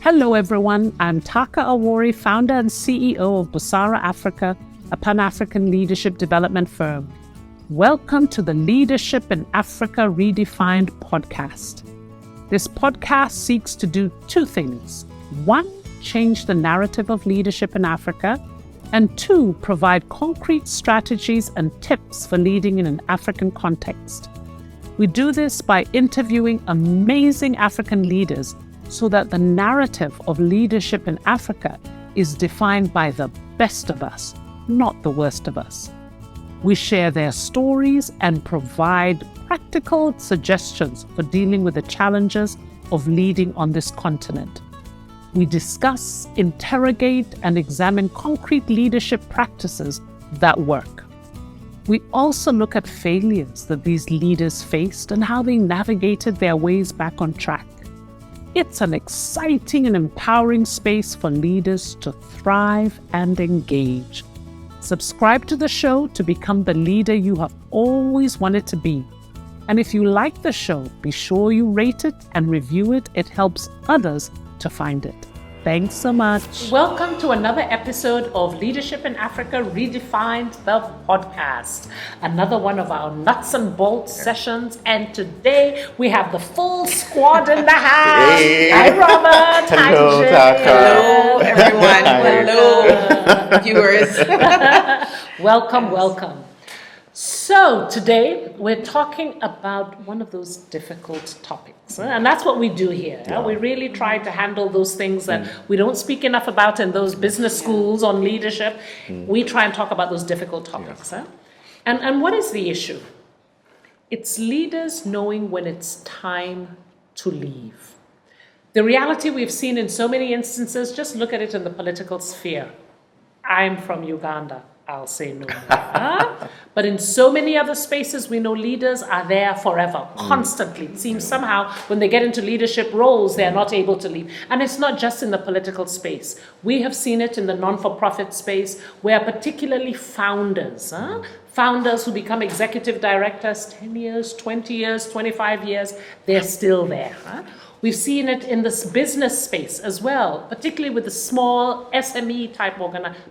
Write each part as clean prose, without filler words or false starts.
Hello everyone, I'm Taaka Awori, founder and CEO of Busara Africa, a Pan-African leadership development firm. Welcome to the Leadership in Africa Redefined podcast. This podcast seeks to do two things. One, change the narrative of leadership in Africa, and two, provide concrete strategies and tips for leading in an African context. We do this by interviewing amazing African leaders so that the narrative of leadership in Africa is defined by the best of us, not the worst of us. We share their stories and provide practical suggestions for dealing with the challenges of leading on this continent. We discuss, interrogate, and examine concrete leadership practices that work. We also look at failures that these leaders faced and how they navigated their ways back on track. It's an exciting and empowering space for leaders to thrive and engage. Subscribe to the show to become the leader you have always wanted to be. And if you like the show, be sure you rate it and review it. It helps others to find it. Thanks so much. Welcome to another episode of Leadership in Africa Redefined, the podcast. Another one of our nuts and bolts sessions. And today we have the full squad in the house. Hey. Hi, Robert. Hello, Hi, Taaka. Hello, everyone. Hello, viewers. Welcome. So today we're talking about one of those difficult topics, and that's what we do here. We really try to handle those things that we don't speak enough about in those business schools on leadership. We try and talk about those difficult topics. And what is the issue? It's leaders knowing when it's time to leave. The reality we've seen in so many instances, just look at it in the political sphere. I'm from Uganda. I'll say no more. But in so many other spaces, we know leaders are there forever, constantly. It seems somehow when they get into leadership roles, they're not able to leave. And it's not just in the political space. We have seen it in the non-for-profit space, where particularly founders who become executive directors 10 years, 20 years, 25 years, they're still there. We've seen it in this business space as well, particularly with the small SME type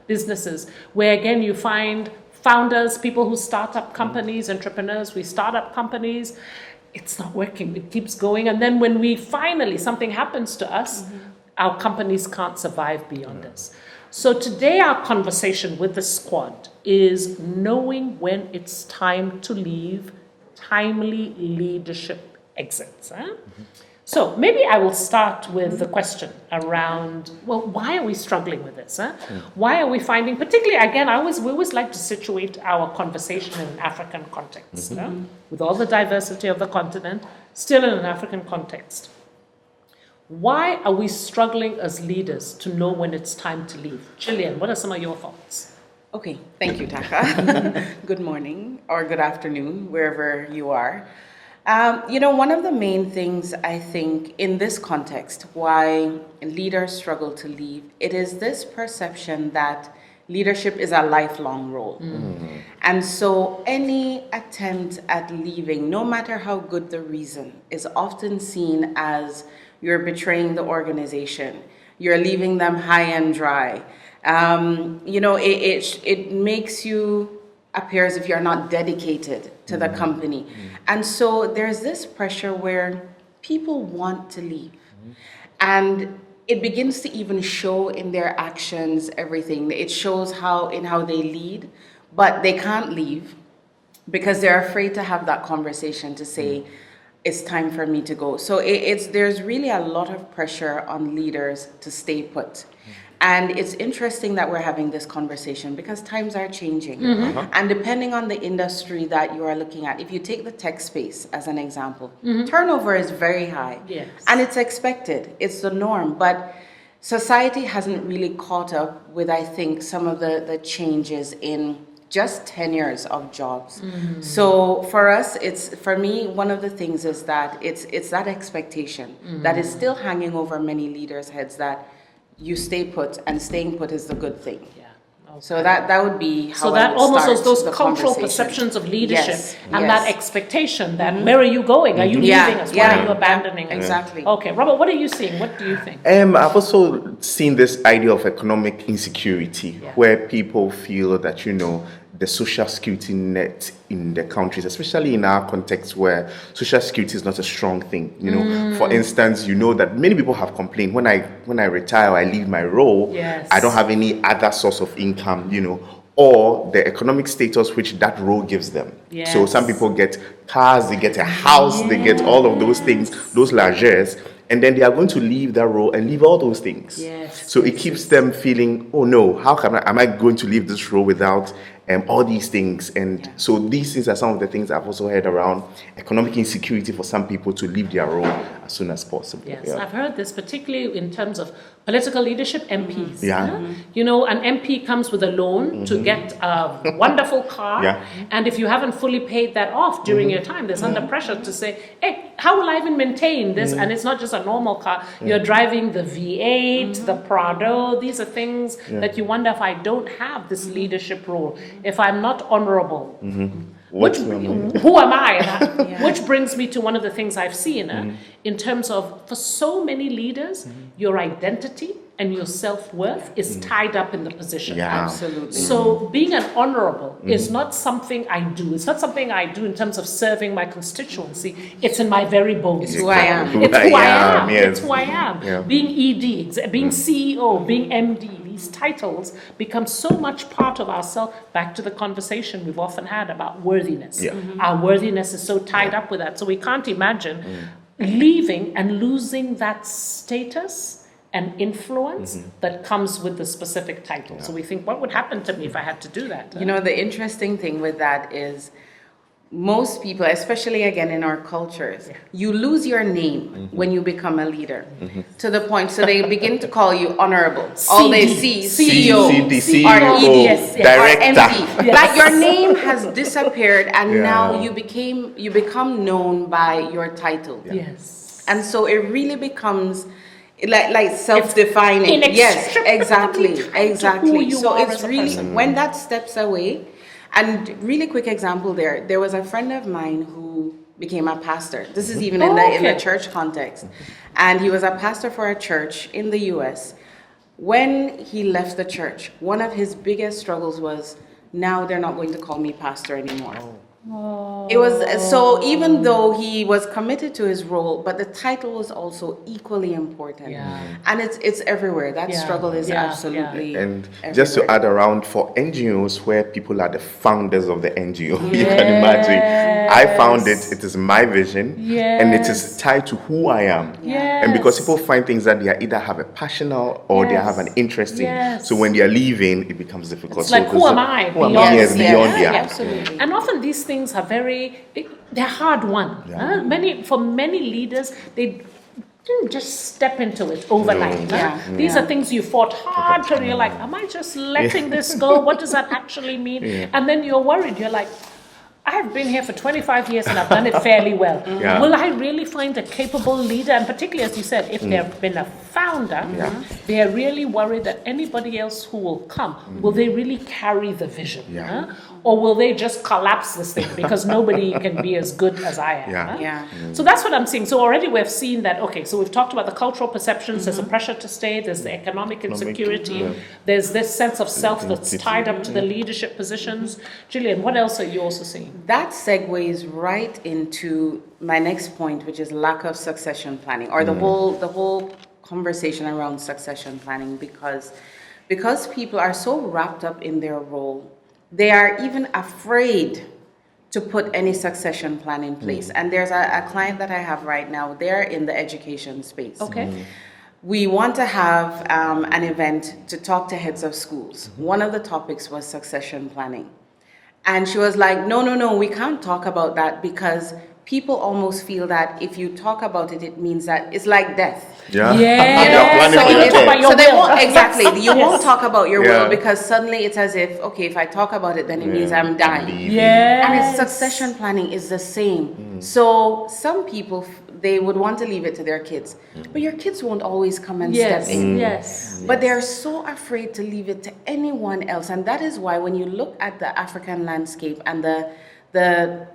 businesses, where again you find founders, people who start up companies, entrepreneurs, we start up companies, it's not working, it keeps going. And then when we finally, something happens to us, our companies can't survive beyond this. So today our conversation with the squad is knowing when it's time to leave, timely leadership exits. So maybe I will start with the question around, well, why are we struggling with this? Why are we finding, particularly, again, we always like to situate our conversation in an African context. With all the diversity of the continent, still in an African context. Why are we struggling as leaders to know when it's time to leave? Gillian, what are some of your thoughts? Okay, thank you, Taaka. Good morning or good afternoon, wherever you are. One of the main things I think in this context, why leaders struggle to leave, it is this perception that leadership is a lifelong role. And so any attempt at leaving, no matter how good the reason, is often seen as you're betraying the organization. You're leaving them high and dry. It makes you appear as if you're not dedicated to the company. And so there's this pressure where people want to leave. And it begins to even show in their actions, everything. It shows in how they lead, but they can't leave because they're afraid to have that conversation to say, it's time for me to go. So there's really a lot of pressure on leaders to stay put. And it's interesting that we're having this conversation because times are changing. And depending on the industry that you are looking at, if you take the tech space as an example, turnover is very high. Yes. And it's expected, it's the norm. But society hasn't really caught up with, I think, some of the changes in just tenures of jobs. So for us, for me, one of the things is that it's that expectation that is still hanging over many leaders' heads that you stay put, and staying put is the good thing. Yeah. So that would be how So that I would almost start those the cultural conversation. perceptions of leadership Yes, and yes. that expectation that where are you going? Are you leaving us? Why are you abandoning us? Exactly. Okay, Robert, what are you seeing? What do you think? I've also seen this idea of economic insecurity, where people feel that, the social security net in the countries, especially in our context where social security is not a strong thing. For instance, that many people have complained when I retire or I leave my role, I don't have any other source of income, or the economic status which that role gives them. So some people get cars, they get a house, they get all of those things, those largesse, and then they are going to leave that role and leave all those things. So it keeps them feeling, oh no, how am I going to leave this role without all these things? And so these things are some of the things I've also heard around economic insecurity for some people to leave their role as soon as possible. Yes, I've heard this particularly in terms of political leadership, MPs. An MP comes with a loan to get a wonderful car, and if you haven't fully paid that off during your time, there's under pressure to say, hey, how will I even maintain this? And it's not just a normal car. You're driving the V8, the Prado. These are things that you wonder, if I don't have this leadership role, if I'm not honorable, who am I? Which brings me to one of the things I've seen in terms of, for so many leaders, your identity and your self-worth is tied up in the position. Absolutely. So being an honorable is not something I do. It's not something I do in terms of serving my constituency. It's in my very bones. It's who I am. It's who I am. Yes. It's who I am. Being ED, being CEO, being MD, these titles become so much part of ourselves. Back to the conversation we've often had about worthiness. Our worthiness is so tied up with that. So we can't imagine leaving and losing that status and influence that comes with the specific title. So we think, what would happen to me if I had to do that? The interesting thing with that is most people, especially again in our cultures, you lose your name when you become a leader to the point, so they begin to call you honorable. All they see, CEO, or ED, director. or MD. Like your name has disappeared, and now you become known by your title. And so it really becomes like self-defining. Yes, exactly. So it's really when that steps away. And really quick example there was a friend of mine who became a pastor. This is even in the church context. And he was a pastor for a church in the US. When he left the church, one of his biggest struggles was, now they're not going to call me pastor anymore. It was so, even though he was committed to his role, but the title was also equally important. And it's everywhere. That struggle is absolutely And everywhere. just to add around, for NGOs where people are the founders of the NGO, you can imagine. I found it is my vision, and it is tied to who I am. And because people find things that they either have a passion or they have an interest in, so when they are leaving, it becomes difficult. It's like, who am I? Beyond the absolutely. And often these things are they're hard won. For many leaders, they didn't just step into it overnight. These are things you fought hard to. You're like, am I just letting this go? What does that actually mean? And then you're worried. You're like, I've been here for 25 years and I've done it fairly well. Will I really find a capable leader? And particularly, as you said, if they've been a founder, they're really worried that anybody else who will come, will they really carry the vision? Or will they just collapse this thing because nobody can be as good as I am? So that's what I'm seeing. So already we've seen that, so we've talked about the cultural perceptions, there's a pressure to stay, there's the economic insecurity, there's this sense of self that's tied up to the leadership positions. Gillian, what else are you also seeing? That segues right into my next point, which is lack of succession planning, or the whole conversation around succession planning, because people are so wrapped up in their role, they are even afraid to put any succession plan in place. And there's a client that I have right now, they're in the education space. We want to have an event to talk to heads of schools. One of the topics was succession planning. And she was like, no, we can't talk about that, because people almost feel that if you talk about it, it means that it's like death. You're planning for your death. So they won't, exactly, you won't talk about your will, because suddenly it's as if, if I talk about it, then it means I'm dying. And it's succession planning is the same. So some people, they would want to leave it to their kids. But your kids won't always come and step in. Yes. But they're so afraid to leave it to anyone else. And that is why when you look at the African landscape and the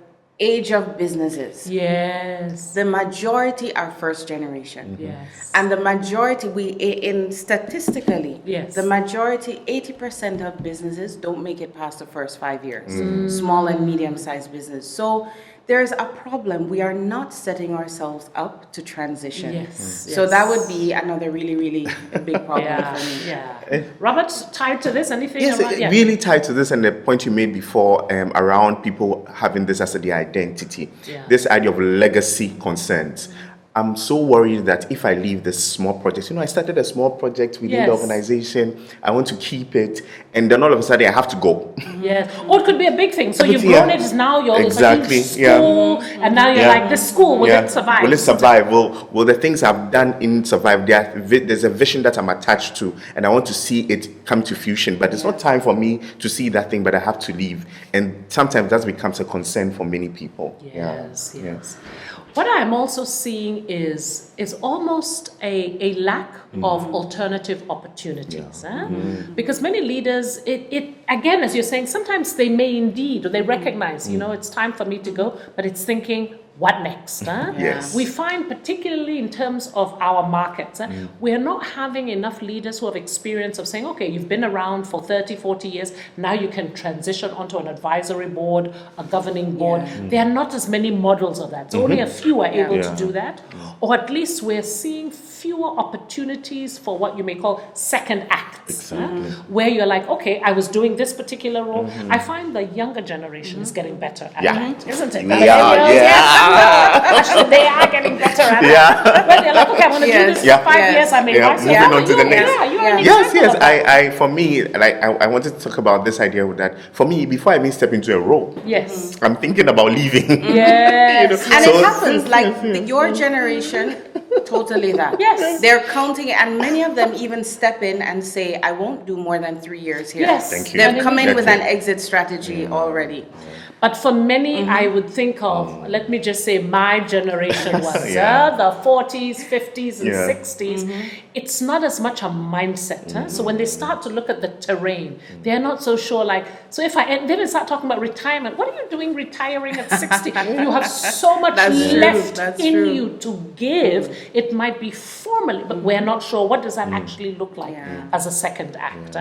age of businesses, Yes. the majority are first generation. Yes. And the majority, statistically, Yes. the majority, 80% of businesses don't make it past the first 5 years. Small and medium-sized business. So there's a problem. We are not setting ourselves up to transition. Yes. So Yes. that would be another really, really a big problem Yeah. for me. Yeah. Robert, tied to this, anything? Yes, around- yeah. really tied to this and the point you made before around people having this as their identity. Yeah. This idea of legacy concerns. I'm so worried that if I leave this small project, I started a small project within the Yes. organization, I want to keep it, and then all of a sudden I have to go. Yes. Or it could be a big thing. So you've Yeah. grown it, now you're Exactly, like in school, and now you're like, this school, will it survive? Will it survive? Will the things I've done in survive? There's a vision that I'm attached to, and I want to see it come to fruition. But it's not time for me to see that thing, but I have to leave. And sometimes that becomes a concern for many people. Yes, yes. What I'm also seeing is almost a lack of alternative opportunities. Because many leaders, it again, as you're saying, sometimes they may indeed, or they recognize, it's time for me to go, but it's thinking, what next? Yes. We find, particularly in terms of our markets, we are not having enough leaders who have experience of saying, okay, you've been around for 30, 40 years, now you can transition onto an advisory board, a governing board. There are not as many models of that. So only a few are able to do that. Or at least we're seeing fewer opportunities for what you may call second acts. Where you're like, okay, I was doing this particular role. I find the younger generation is getting better at that, isn't it? Actually, they are getting better at it. But they're like, okay, I'm going to do this for 5 years. I may Moving on to the next. You're an Yes, example of that. I for me, like I wanted to talk about this idea with that. For me, before I even step into a role, Yes. I'm thinking about leaving. Yes. And it happens, like your generation, totally that. Yes. They're counting, and many of them even step in and say, I won't do more than 3 years here. Yes. Thank you. They've come in with an Exactly. exit strategy already. But for many, I would think of, let me just say, my generation was the 40s, 50s, and Yeah. 60s. It's not as much a mindset. So when they start to look at the terrain, they're not so sure. Like, so if they start talking about retirement, what are you doing retiring at 60? You have so much That's true. left That's in true. you to give. It might be formally, but we're not sure. What does that actually look like as a second act?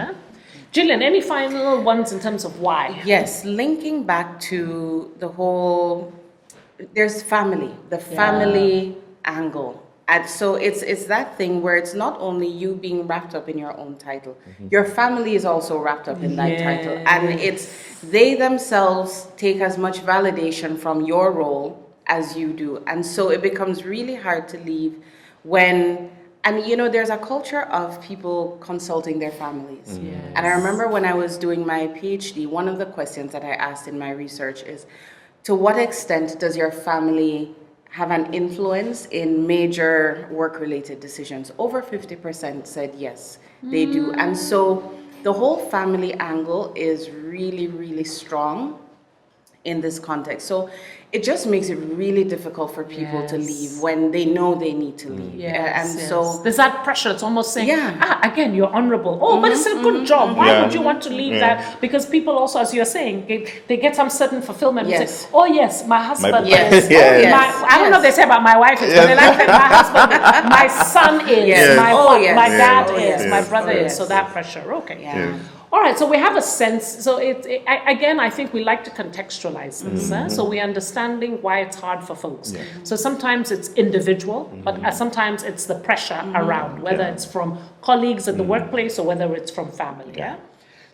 Gillian, any final ones in terms of why? Yes, linking back to the whole, there's family, the family angle. And so it's that thing where it's not only you being wrapped up in your own title, your family is also wrapped up in that title. And it's they themselves take as much validation from your role as you do. And so it becomes really hard to leave when, and there's a culture of people consulting their families. And I remember when I was doing my PhD, one of the questions that I asked in my research is, to what extent does your family have an influence in major work-related decisions? Over 50% said yes, they do. And so the whole family angle is really, really strong in this context. So it just makes it really difficult for people to leave when they know they need to leave. So there's that pressure. It's almost saying, again, you're honorable. Oh, but it's a good job. Why would you want to leave that? Because people also, as you're saying, they get some certain fulfillment. Yes. Say, oh yes, my husband. Yes. is. Yes. I don't know if they say about my wife is, but they like that my husband, my son is, Yes. my dad Yes. is, my brother Yes. is. So that pressure. Okay. Yeah. All right, so we have a sense. So again, I think we like to contextualize this. So we're understanding why it's hard for folks. So sometimes it's individual, but sometimes it's the pressure around, whether it's from colleagues at the workplace or whether it's from family.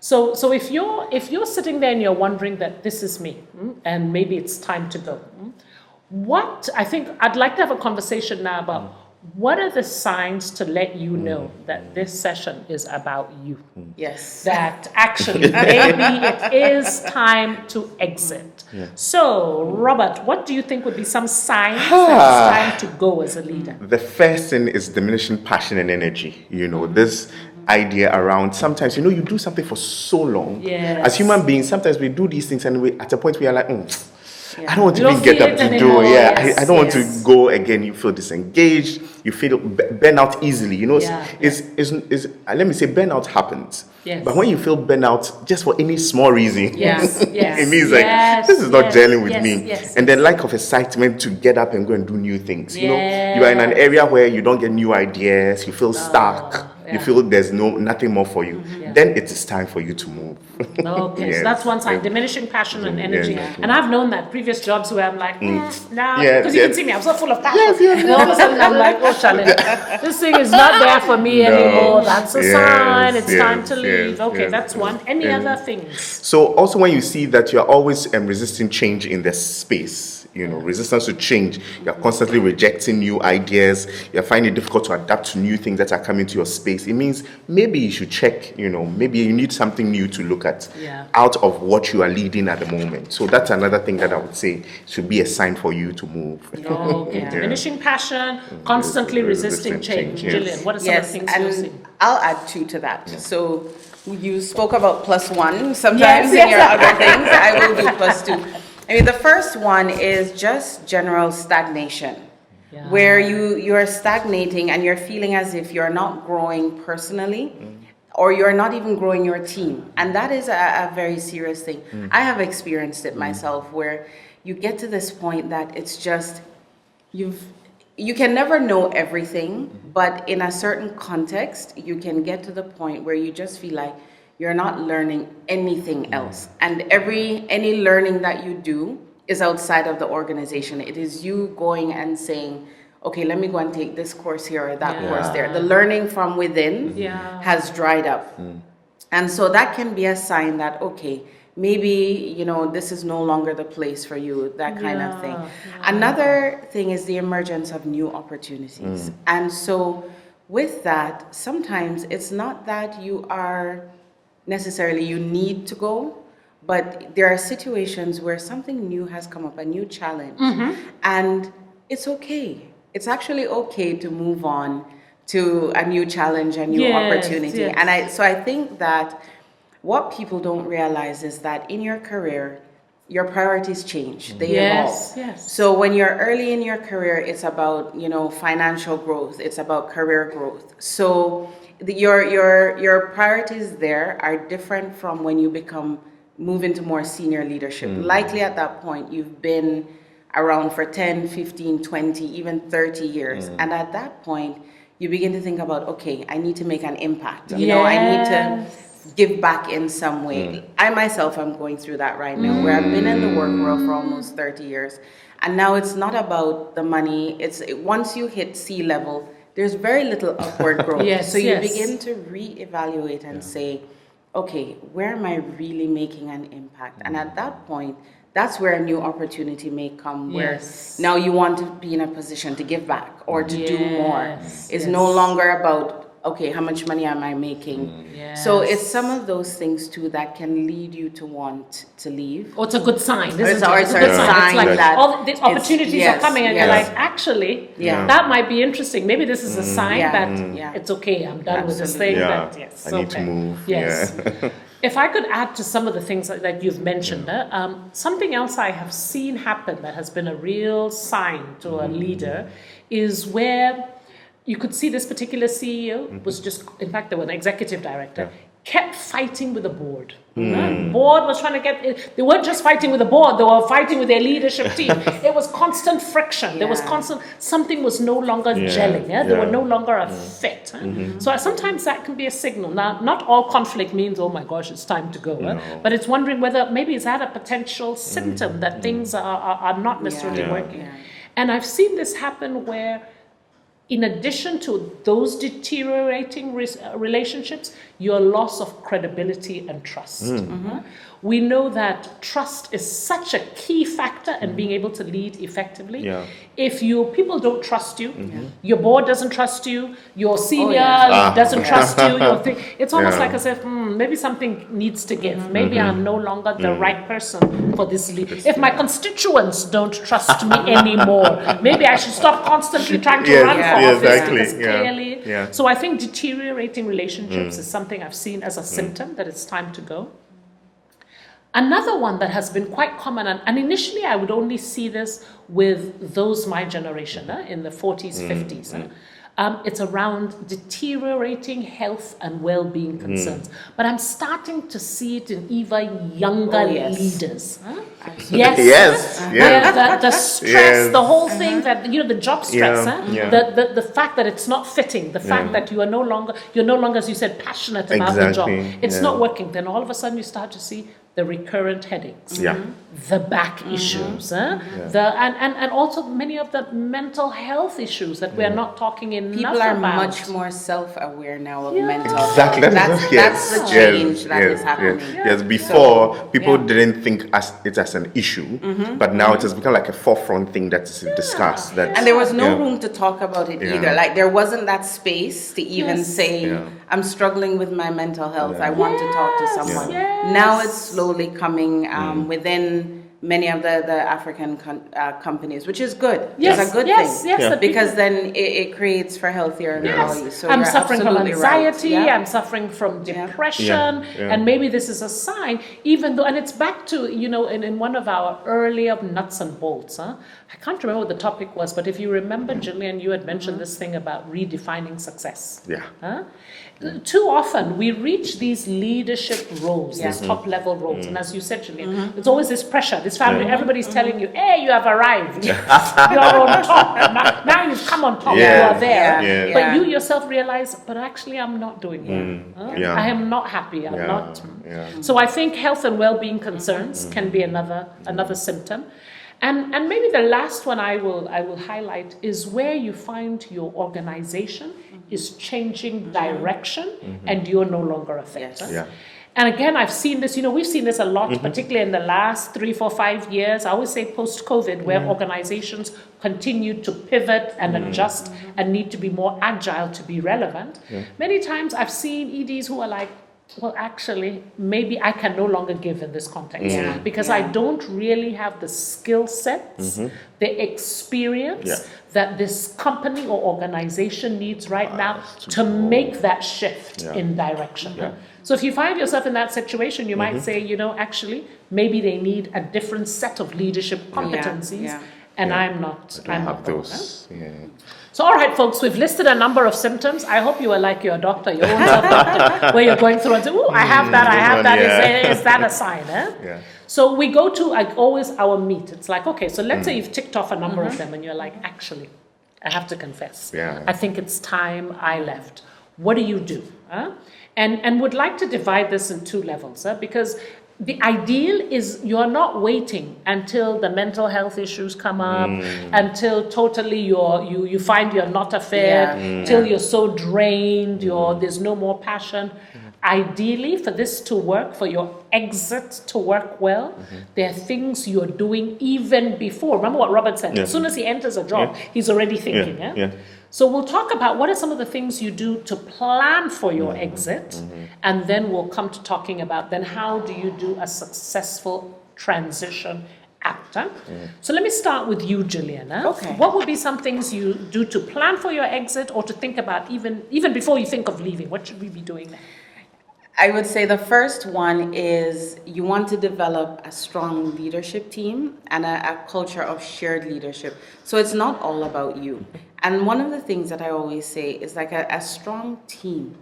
So if you're sitting there and you're wondering that this is me, and maybe it's time to go, what I think I'd like to have a conversation now about. What are the signs to let you know that this session is about you? Yes. That actually maybe it is time to exit. So, Robert, what do you think would be some signs that it's time to go as a leader? The first thing is diminishing passion and energy. This idea around sometimes, you do something for so long. Yes. As human beings, sometimes we do these things and at a point we are like, I don't want to You even don't get feel up it to do anymore. it. Yeah, Yes, I don't want yes. to go again. You feel disengaged. You feel burn out easily. You know, let me say burnout happens. Yes. But when you feel burnout just for any small reason, Yes, yes. it means Yes, like this is not yes, gelling with yes, me. yes, and then lack of excitement to get up and go and do new things. You know, you are in an Yes. area where you don't get new ideas. You feel stuck. yeah. You feel there's nothing more for you. Yeah. Then it is time for you to move. Okay, Yes. so that's one side, diminishing passion and energy. Yes. And I've known that previous jobs where I'm like, nah, Yes, because you can yes. see me, I'm so full of passion. Yes. And all of a sudden I'm like, oh, challenge, this thing is not there for me anymore. That's a Yes, sign, it's time yes, to leave. yes, Okay, yes, that's one. Any other things? So also when you see that you're always resisting change in the space, resistance to change, you're constantly rejecting new ideas, you're finding it difficult to adapt to new things that are coming to your space, it means maybe you should check, maybe you need something new to look at out of what you are leading at the moment. So that's another thing that I would say should be a sign for you to move. Okay, diminishing passion, constantly resisting change. Yes. Gillian, what are some of the things you're seeing? And I'll add 2 to that. So you spoke about +1. Sometimes in your Yes. other things, I will do +2. I mean, the first one is just general stagnation, where you're stagnating and you're feeling as if you're not growing personally, or you're not even growing your team. And that is a very serious thing. I have experienced it myself, where you get to this point that it's just, you can never know everything, but in a certain context, you can get to the point where you just feel like you're not learning anything else. And any learning that you do is outside of the organization. It is you going and saying, okay, let me go and take this course here or that course there. The learning from within has dried up. And so that can be a sign that, okay, maybe, this is no longer the place for you, that kind of thing. Another thing is the emergence of new opportunities. And so with that, sometimes it's not that you need to go, but there are situations where something new has come up, a new challenge, and it's okay. It's actually okay to move on to a new challenge, a new opportunity. Yes. And I think that what people don't realize is that in your career, your priorities change, they evolve. Yes. So when you're early in your career, it's about, financial growth, it's about career growth. So your priorities there are different from when you move into more senior leadership. Likely at that point, you've been around for 10, 15, 20, even 30 years. And at that point, you begin to think about, okay, I need to make an impact. I need to give back in some way. I myself am going through that right now, where I've been in the work world for almost 30 years. And now it's not about the money. Once you hit C-level, there's very little upward growth. So you begin to reevaluate and say, okay, where am I really making an impact? And at that point, that's where a new opportunity may come, where now you want to be in a position to give back or to do more. It's no longer about, okay, how much money am I making? So it's some of those things too that can lead you to want to leave. Oh, it's a good sign. It's a good sign. It's like that all these opportunities are coming, and you're like, actually, that might be interesting. Maybe this is a sign that it's okay. I'm done with this thing. But I need to move. Yes. If I could add to some of the things that you've mentioned, something else I have seen happen that has been a real sign to a leader is where you could see this particular CEO was just, in fact, they were an executive director, kept fighting with the board. Board was trying to get, they weren't just fighting with the board, they were fighting with their leadership team. It was constant friction. There was something was no longer gelling. They were no longer a fit. So sometimes that can be a signal. Now, not all conflict means, oh my gosh, it's time to go. But it's wondering whether maybe is that a potential symptom that things are not necessarily working. And I've seen this happen where, in addition to those deteriorating relationships, your loss of credibility and trust. We know that trust is such a key factor in being able to lead effectively. If people don't trust you, your board doesn't trust you, your senior doesn't trust you, it's almost like as if maybe something needs to give. Maybe I'm no longer the right person for this lead. If my constituents don't trust me anymore, maybe I should stop constantly trying to run for office because clearly. So I think deteriorating relationships is something I've seen as a symptom that it's time to go. Another one that has been quite common, and initially I would only see this with those my generation, in the 40s, 50s. It's around deteriorating health and well-being concerns. But I'm starting to see it in even younger leaders. Yes. The stress, the whole thing that, the job stress, the fact that it's not fitting, the fact that you're no longer, as you said, passionate about the job. It's not working. Then all of a sudden you start to see the recurrent headaches, the back issues, and also many of the mental health issues that we're not talking enough about. People are much more self-aware now of mental health. Exactly. That's the change that is happening. Yes, before people didn't think it as an issue, but now it has become like a forefront thing that is discussed. And there was no room to talk about it either. Like there wasn't that space to even say, I'm struggling with my mental health. I want to talk to someone. Now it's slowly coming within many of the African companies, which is good. Yes, it's a good thing. Because then it creates for healthier employees. So I'm suffering from anxiety, right. I'm suffering from depression, and maybe this is a sign, even though, and it's back to, in one of our earlier nuts and bolts, I can't remember what the topic was, but if you remember, Gillian, you had mentioned this thing about redefining success. Too often we reach these leadership roles, these top level roles, and as you said, Gillian, there's always this pressure, this family, everybody's telling you, hey, you have arrived, you're on top, now you've come on top, you are there, but you yourself realize, but actually I'm not doing it. I am not happy, I'm not. So I think health and well-being concerns can be another symptom. And maybe the last one I will highlight is where you find your organization is changing direction and you're no longer a fit. And again, I've seen this, we've seen this a lot, particularly in the last 3, 4, 5 years. I always say post-COVID, where organizations continue to pivot and adjust and need to be more agile to be relevant. Many times I've seen EDs who are like, well, actually, maybe I can no longer give in this context because I don't really have the skill sets, the experience that this company or organization needs right now to make that shift in direction. So if you find yourself in that situation, you might say, actually, maybe they need a different set of leadership competencies. And I'm not. I don't have those. So, all right, folks, we've listed a number of symptoms. I hope you are like your doctor, your own self-doctor, where you're going through and say, oh, I have that. Is that a sign? So we go to always our meat. It's like, okay, so let's say you've ticked off a number of them and you're like, actually, I have to confess. I think it's time I left. What do you do? And would like to divide this in 2 levels, because the ideal is you're not waiting until the mental health issues come up, until totally you find you're not a fit, till you're so drained, there's no more passion. Ideally, for this to work, for your exit to work well, there are things you're doing even before. Remember what Robert said, as soon as he enters a job, he's already thinking. So we'll talk about what are some of the things you do to plan for your exit, and then we'll come to talking about then how do you do a successful transition after. So let me start with you, Gillian. Okay. What would be some things you do to plan for your exit or to think about even before you think of leaving? What should we be doing now? I would say the first one is you want to develop a strong leadership team and a culture of shared leadership. So it's not all about you. And one of the things that I always say is like a strong team.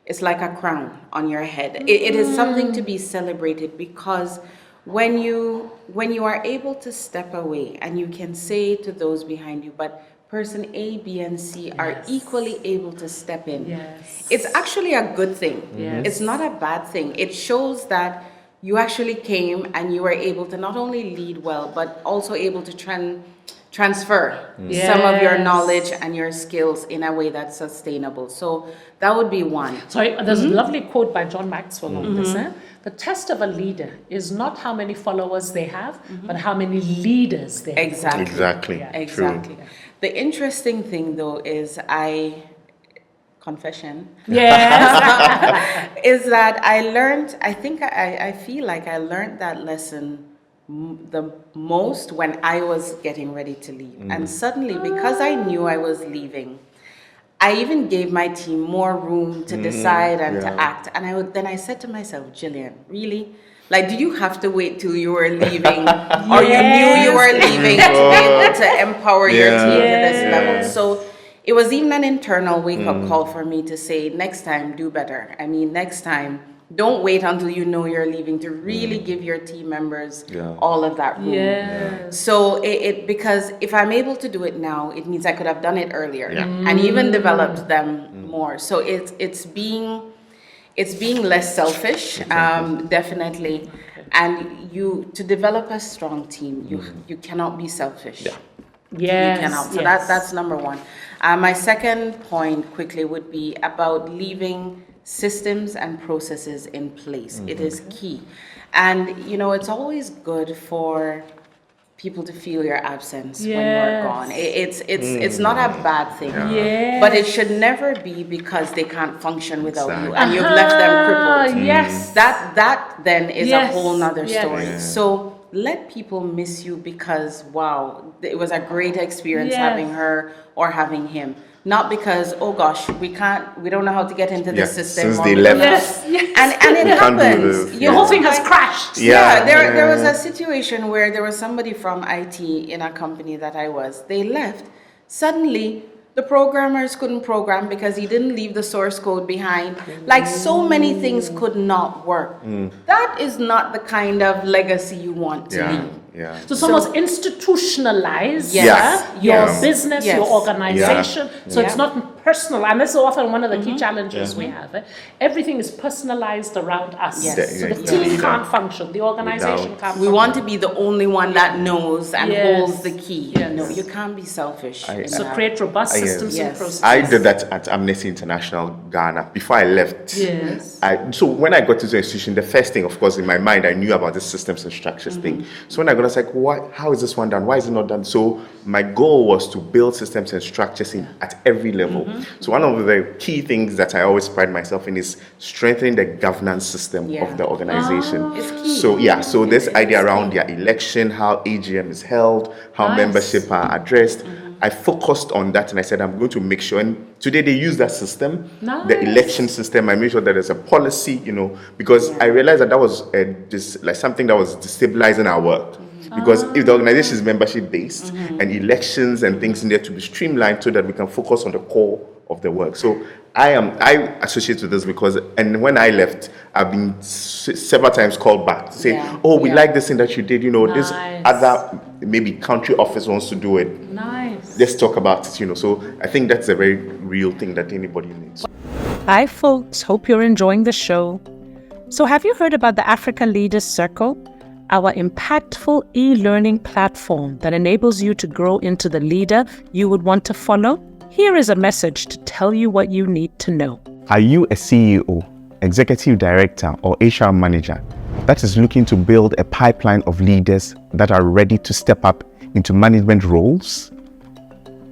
It's like a crown on your head. It is something to be celebrated because when you are able to step away and you can say to those behind you, but person A, B, and C are equally able to step in. It's actually a good thing. It's not a bad thing. It shows that you actually came and you were able to not only lead well, but also able to transfer some of your knowledge and your skills in a way that's sustainable. So that would be one. Sorry, there's a lovely quote by John Maxwell on this. The test of a leader is not how many followers they have, but how many leaders they have. Exactly. True. The interesting thing, though, is confession. Is that I feel like I learned that lesson the most when I was getting ready to leave. And suddenly, because I knew I was leaving, I even gave my team more room to decide and to act. And then I said to myself, Gillian, really? Like, do you have to wait till you were leaving or you knew you were leaving to be able to empower your team to this level? So it was even an internal wake-up call for me to say, next time, do better. I mean, next time, don't wait until you know you're leaving to really give your team members all of that room. So because if I'm able to do it now, it means I could have done it earlier and even developed them more. So it's being less selfish, definitely. And to develop a strong team, you cannot be selfish. You cannot. So that's number one. My second point quickly would be about leaving systems and processes in place. It is key. And, it's always good for people to feel your absence when you're gone. It's not a bad thing. But it should never be because they can't function without you and you've left them crippled. That then is a whole nother story. So let people miss you because, wow, it was a great experience having her or having him. Not because, oh gosh, we don't know how to get into the system. Since they left. And it happens. The whole thing has crashed. There was a situation where there was somebody from IT in a company that I was. They left. Suddenly, the programmers couldn't program because he didn't leave the source code behind. Like, so many things could not work. That is not the kind of legacy you want to leave. So it's almost institutionalized your business, your organization. So it's not personal. And this is often one of the key challenges we have. Everything is personalized around us. So the team can't function. The organization can't function. We want to be the only one that knows and holds the key. No, you can't be selfish. So create robust systems and processes. I did that at Amnesty International Ghana before I left. So when I got to the institution, the first thing, of course, in my mind, I knew about the systems and structures thing. So when I got, I was like, how is this one done? Why is it not done? So my goal was to build systems and structures at every level. So one of the key things that I always pride myself in is strengthening the governance system of the organization. It's key. So this idea around their election, how AGM is held, how membership are addressed, I focused on that and I said, I'm going to make sure. And today they use that system, the election system. I made sure that there's a policy, because I realized that was something that was destabilizing our work. Because if the organization is membership based and elections and things need to be streamlined so that we can focus on the core of the work. So I associate with this because, and when I left, I've been several times called back to say, we like this thing that you did, this other maybe country office wants to do it. Let's talk about it, So I think that's a very real thing that anybody needs. Hi folks, hope you're enjoying the show. So have you heard about the African Leaders Circle? Our impactful e-learning platform that enables you to grow into the leader you would want to follow? Here is a message to tell you what you need to know. Are you a CEO, executive director, or HR manager that is looking to build a pipeline of leaders that are ready to step up into management roles?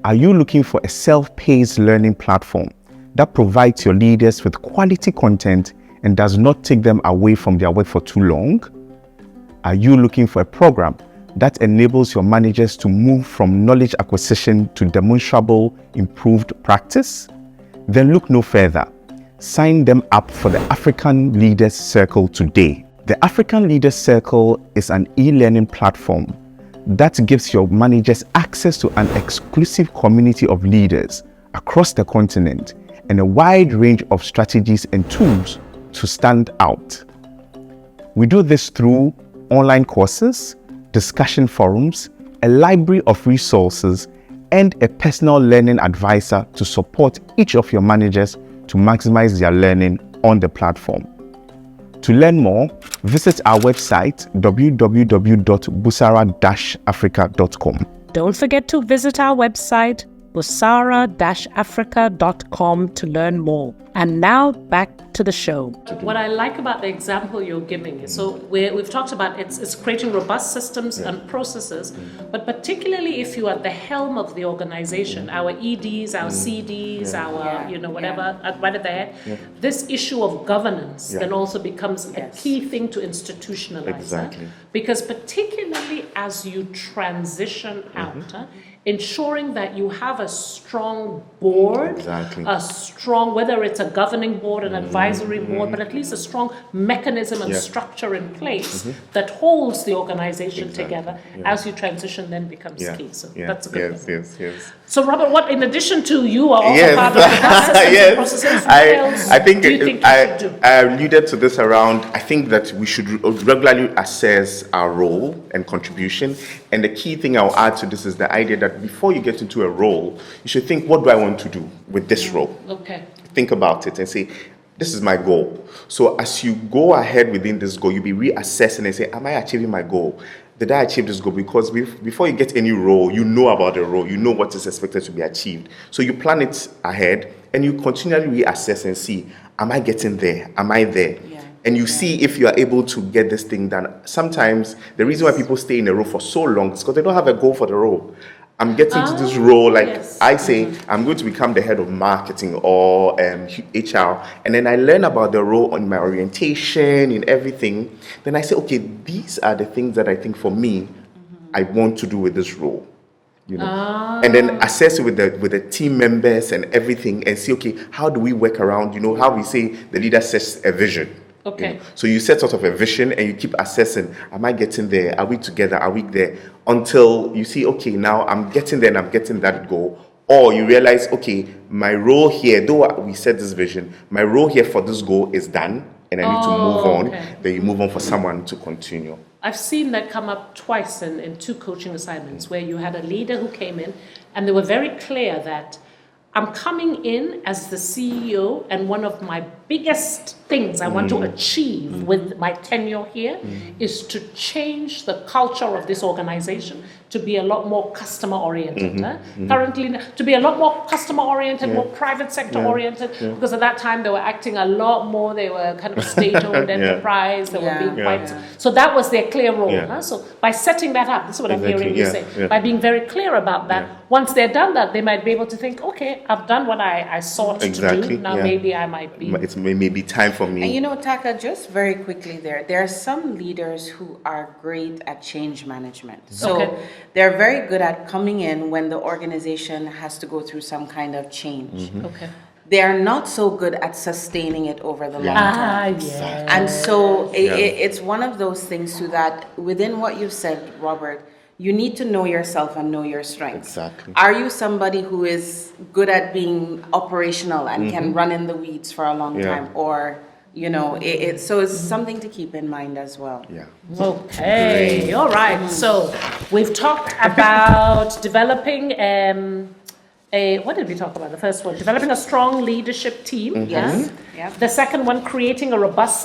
Are you looking for a self-paced learning platform that provides your leaders with quality content and does not take them away from their work for too long? Are you looking for a program that enables your managers to move from knowledge acquisition to demonstrable improved practice? Then look no further. Sign them up for the African Leaders Circle today. The African Leaders Circle is an e-learning platform that gives your managers access to an exclusive community of leaders across the continent and a wide range of strategies and tools to stand out. We do this through online courses, discussion forums, a library of resources, and a personal learning advisor to support each of your managers to maximize their learning on the platform. To learn more, visit our website www.busara-africa.com. Don't forget to visit our website busara-africa.com to learn more. And now back to the show. What I like about the example you're giving is, so we've talked about it's creating robust systems and processes, but particularly if you are at the helm of the organization, our EDs, our CDs, our whatever, right at the head, this issue of governance then also becomes a key thing to institutionalize. Because particularly as you transition out, ensuring that you have a strong board, Exactly. a strong, whether it's a governing board, an advisory board, but at least a strong mechanism and structure in place that holds the organization together as you transition then becomes key. So that's a good thing. Yes. So Robert, what in addition to you are also Yes. part of the systems and processes, what else I think do you think you should do? I alluded to this around. I think that we should regularly assess our role and contribution. And the key thing I'll add to this is the idea that before you get into a role, you should think, what do I want to do with this role? Okay. Think about it and say, this is my goal. So as you go ahead within this goal, you'll be reassessing and say, am I achieving my goal? Did I achieve this goal? Because before you get any role, you know about the role, you know what is expected to be achieved. So you plan it ahead and you continually reassess and see, am I getting there? Am I there? And you see if you are able to get this thing done. Sometimes the reason why people stay in a role for so long is because they don't have a goal for the role. I'm getting to this role, like I say, I'm going to become the head of marketing or HR, and then I learn about the role on my orientation and everything. Then I say, okay, these are the things that I think for me, I want to do with this role. You know, and then assess it with the team members and everything, and see, okay, how do we work around? You know, how we say the leader sets a vision. Okay. You know? So you set sort of a vision and you keep assessing, am I getting there? Are we together? Are we there? Until you see, okay, now I'm getting there and I'm getting that goal. Or you realize, okay, my role here, though we set this vision, my role here for this goal is done and I need to move on. Okay. Then you move on for someone to continue. I've seen that come up twice in 2 coaching assignments where you had a leader who came in and they were very clear that I'm coming in as the CEO, and one of my biggest things I want to achieve with my tenure here is to change the culture of this organization to be a lot more customer oriented. Currently, to be a lot more customer oriented, more private sector oriented, because at that time they were acting a lot more, they were kind of state-owned enterprise, they were being quite, so that was their clear role. So by setting that up, this is what I'm hearing you say, by being very clear about that, once they're done that, they might be able to think, okay, I've done what I sought to do, now maybe I might be. It's maybe time for me. And you know, Taaka, just very quickly there are some leaders who are great at change management. So they're very good at coming in when the organization has to go through some kind of change. They are not so good at sustaining it over the long term. And so it's one of those things too that within what you've said, Robert, you need to know yourself and know your strengths. Exactly. Are you somebody who is good at being operational and can run in the weeds for a long time? Or, you know, so it's something to keep in mind as well. Okay, all right. So we've talked about developing what did we talk about? The first one, developing a strong leadership team. Yes. The second one, creating a robust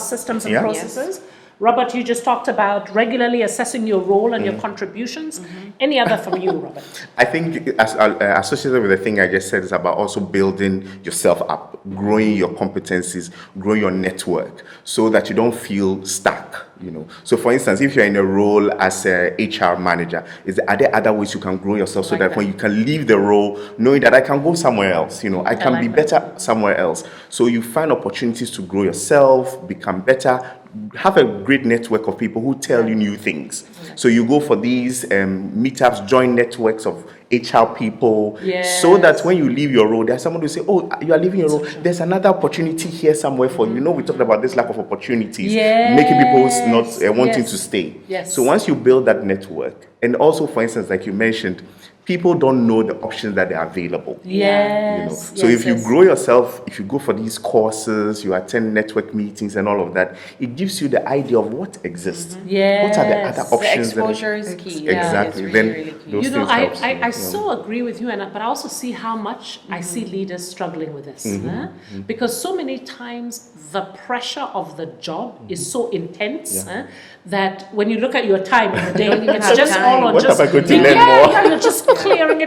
systems and processes. Robert, you just talked about regularly assessing your role and your contributions. Any other from you, Robert? I think as associated with the thing I just said is about also building yourself up, growing your competencies, growing your network so that you don't feel stuck. You know, so for instance, if you're in a role as a HR manager, are there other ways you can grow yourself so that when you can leave the role, knowing that I can go somewhere else, you know, I can be better somewhere else. So you find opportunities to grow yourself, become better, have a great network of people who tell you new things. So you go for these meetups, join networks of HR people, so that when you leave your role, there's someone who say, oh, you are leaving your role, there's another opportunity here somewhere for you. You know, we talked about this lack of opportunities, making people not wanting to stay. So once you build that network, and also, for instance, like you mentioned, people don't know the options that are available. You know? So if you grow yourself, if you go for these courses, you attend network meetings and all of that, it gives you the idea of what exists. What are the other options? The exposure is key. Exactly. It's Then really key. those You know, things I so agree with you, but I also see how much I see leaders struggling with this. Because so many times the pressure of the job is so intense that when you look at your time in the day, it's just all on What just am I going to learn more? you're just clearing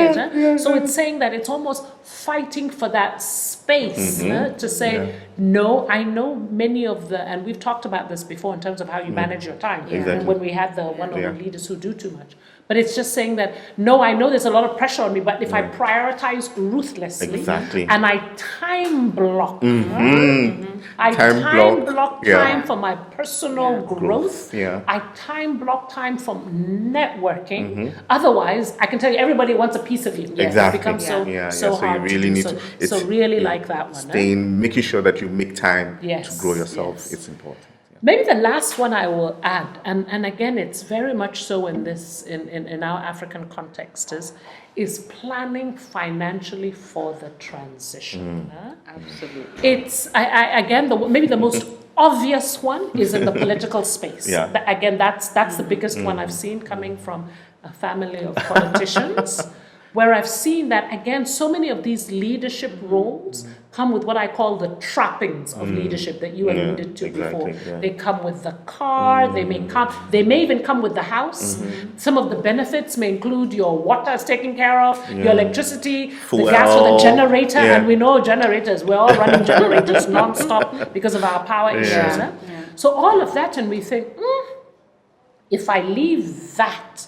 it. So it's saying that it's almost fighting for that space to say, no, I know many of the, and we've talked about this before in terms of how you manage your time. And when we had the one-on-one leaders who do too much. But it's just saying that, no, I know there's a lot of pressure on me, but if I prioritize ruthlessly and I time block, I time block time for my personal growth. Yeah. I time block time for networking. Otherwise, I can tell you, everybody wants a piece of you. Exactly. It becomes so So hard you really to need do. to. So really like that one. Making sure that you make time to grow yourself. Yes. It's important. Maybe the last one I will add, and again, it's very much so in our African context, is planning financially for the transition. Absolutely. It's again maybe the most obvious one is in the political space. Yeah. But again, that's the biggest one I've seen coming from a family of politicians. Where I've seen that, again, so many of these leadership roles come with what I call the trappings of leadership that you alluded to before. Yeah. They come with the car, they may even come with the house. Some of the benefits may include your water's taken care of, your electricity, the gas for the generator, and we know generators, we're all running generators non-stop because of our power issues. So all of that, and we think, if I leave that,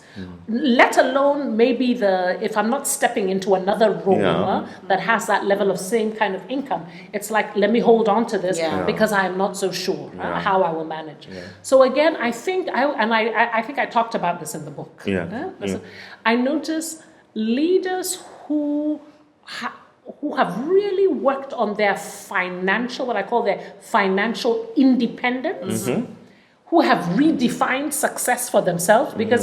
let alone maybe if I'm not stepping into another role that has that level of same kind of income, it's like, let me hold on to this because I am not so sure how I will manage. So again, I think I think I talked about this in the book. I notice leaders who have really worked on their financial, what I call their financial independence, who have redefined success for themselves, because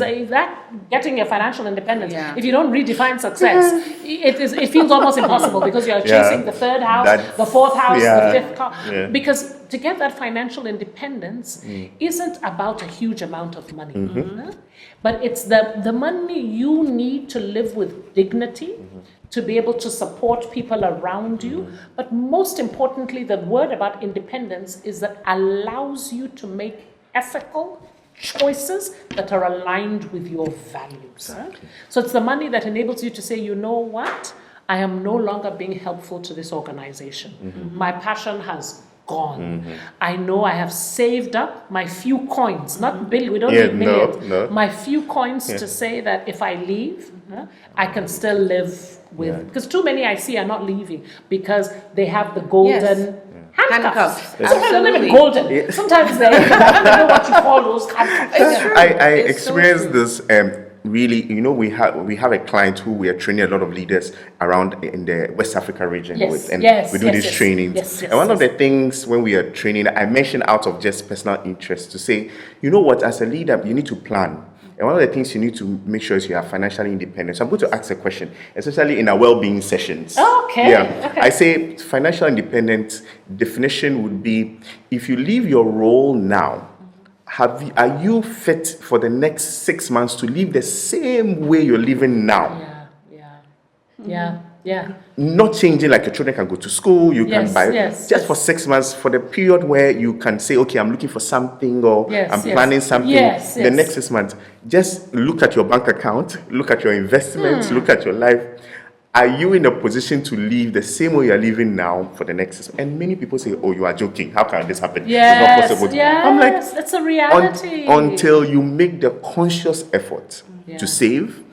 getting your financial independence, if you don't redefine success, it feels almost impossible, because you're chasing the third house, the fourth house, the fifth car. Because to get that financial independence isn't about a huge amount of money, but it's the money you need to live with dignity, to be able to support people around you. But most importantly, the word about independence is that allows you to make ethical choices that are aligned with your values. So it's the money that enables you to say, you know what? I am no longer being helpful to this organization. My passion has gone. I know I have saved up my few coins, not billion, we don't need millions. My few coins to say that if I leave, I can still live with. Because too many I see are not leaving because they have the golden handcuffs. Sometimes they're not even golden. Sometimes I don't know what you call those handcuffs. I experienced this. Really, we have a client who we are training a lot of leaders around in the West Africa region with, and we do these trainings. And one of the things when we are training, I mentioned out of just personal interest to say, you know what, as a leader, you need to plan. And one of the things you need to make sure is you are financially independent. So I'm going to ask a question, especially in our well-being sessions. Okay. I say financial independence definition would be, if you leave your role now, are you fit for the next 6 months to live the same way you're living now? Yeah. Not changing, like your children can go to school, you can buy just for 6 months, for the period where you can say, okay, I'm looking for something, or I'm planning something. The next 6 months, just look at your bank account, look at your investments, look at your life. Are you in a position to live the same way you're living now for the next 6 months? And many people say, oh, you are joking. How can this happen? It's not possible. I'm like, it's a reality. Until you make the conscious effort to save,